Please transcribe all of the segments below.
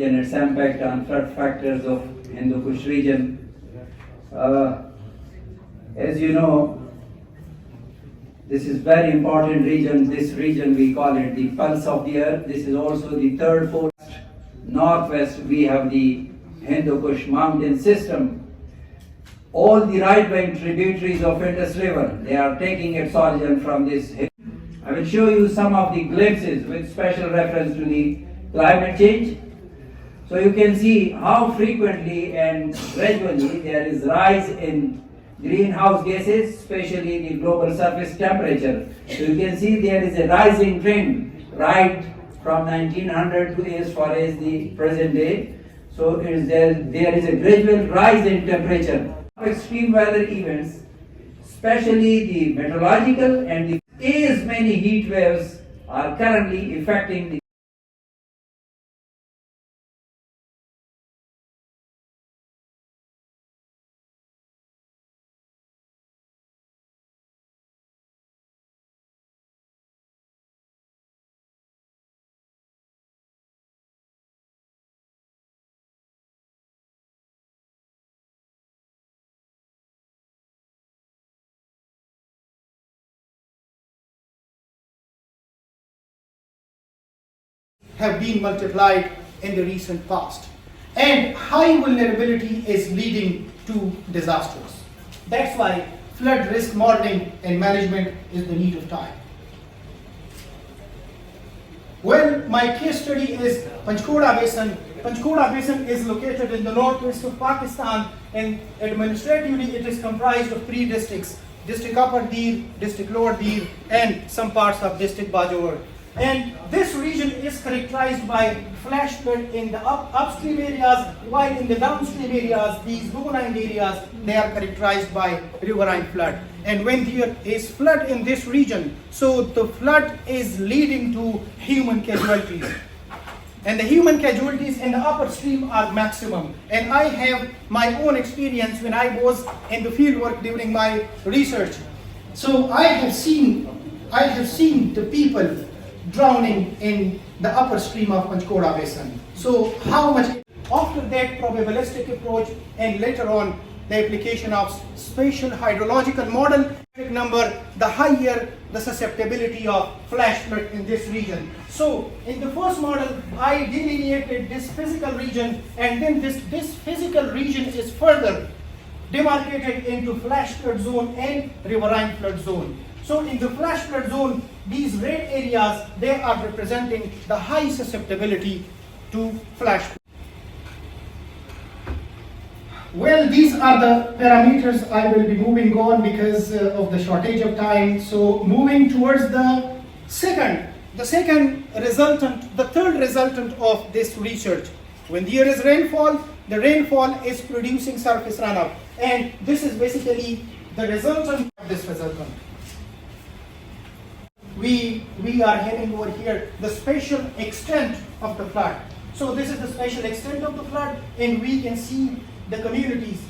and its impact on flood factors of Hindukush region. As you know, this is very important region. This region we call it the pulse of the earth. This is also the third, fourth, northwest. We have the Hindukush mountain system. All the right bank tributaries of Indus River, they are taking its origin from this. I will show you some of the glimpses with special reference to the climate change. So you can see how frequently and gradually there is rise in greenhouse gases, especially the global surface temperature. So you can see there is a rising trend right from 1900 to as far as the present day. So there is a gradual rise in temperature. Extreme weather events, especially the meteorological and the as many heat waves are currently affecting the have been multiplied in the recent past, and high vulnerability is leading to disasters. That's why flood risk modeling and management is the need of time. Well, my case study is Panchkoda Basin. Panchkoda Basin is located in the northwest of Pakistan, and administratively it is comprised of 3 districts: District Upper Dir, District Lower Dir, and some parts of District Peshawar. And this region is characterized by flash flood in the upstream areas, while in the downstream areas, these low-lying areas, they are characterized by riverine flood. And when there is flood in this region, so the flood is leading to human casualties. And the human casualties in the upper stream are maximum. And I have my own experience when I was in the field work during my research. So I have seen the people drowning in the upper stream of Panchkoda Basin. So how much? After that probabilistic approach and later on the application of spatial hydrological model number, the higher the susceptibility of flash flood in this region. So in the first model, I delineated this physical region, and then this physical region is further demarcated into flash flood zone and riverine flood zone. So in the flash flood zone, these red areas, they are representing the high susceptibility to flash flood. Well, these are the parameters I will be moving on because of the shortage of time. So moving towards the third resultant of this research. When there is rainfall, the rainfall is producing surface runoff. And this is basically the resultant of this resultant. We are having over here the spatial extent of the flood. So this is the spatial extent of the flood, and we can see the communities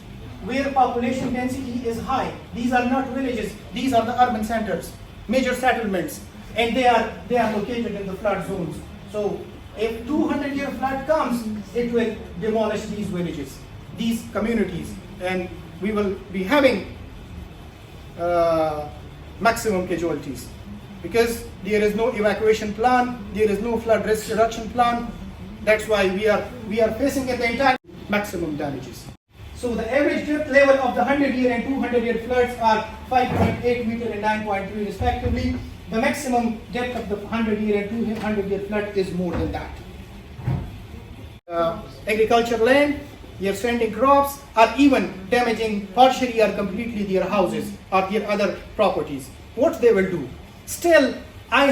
where population density is high. These are not villages, these are the urban centers, major settlements, and they are located in the flood zones. So if 200-year flood comes, it will demolish these villages, these communities, and we will be having maximum casualties because there is no evacuation plan, there is no flood risk reduction plan. That's why we are facing the entire maximum damages. So the average depth level of the 100-year and 200-year floods are 5.8 meter and 9.3 respectively. The maximum depth of the 100-year and 200-year flood is more than that. Agricultural land, their standing crops are even damaging partially or completely their houses or their other properties. What they will do? Still, I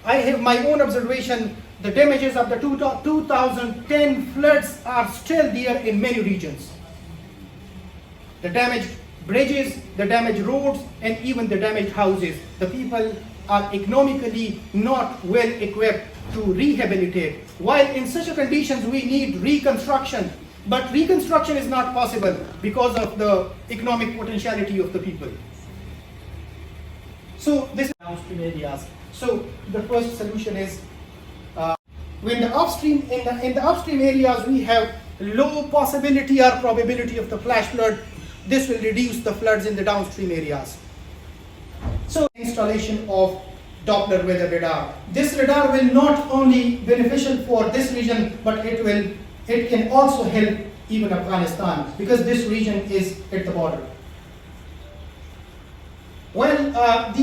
have my own observation. The damages of the 2010 floods are still there in many regions. The damaged bridges, the damaged roads, and even the damaged houses. The people are economically not well equipped to rehabilitate. While in such conditions we need reconstruction, but reconstruction is not possible because of the economic potentiality of the people. So this is downstream areas. So the first solution is When the upstream in the upstream areas we have low possibility or probability of the flash flood, this will reduce the floods in the downstream areas. So installation of Doppler weather radar. This radar will not only beneficial for this region, but it can also help even Afghanistan, because this region is at the border. Well,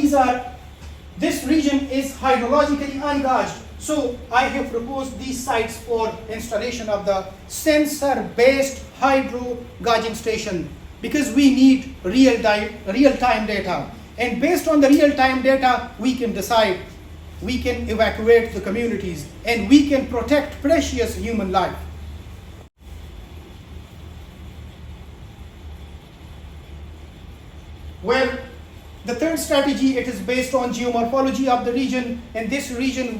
this region is hydrologically ungauged. So I have proposed these sites for installation of the sensor-based hydro gauging station, because we need real-time data. And based on the real-time data, we can decide, we can evacuate the communities, and we can protect precious human life. Well, the third strategy, it is based on geomorphology of the region. In this region,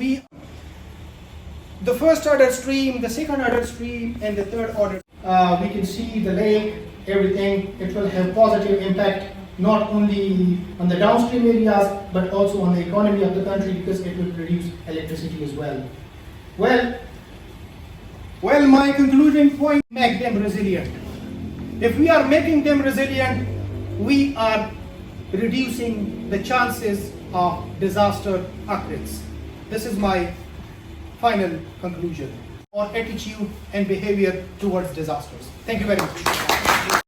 the first order stream, the second order stream, and the third order. We can see the lake, everything. It will have positive impact not only on the downstream areas, but also on the economy of the country, because it will produce electricity as well. Well, my concluding point, make them resilient. If we are making them resilient, we are reducing the chances of disaster occurrence. This is my final conclusion on attitude and behavior towards disasters. Thank you very much.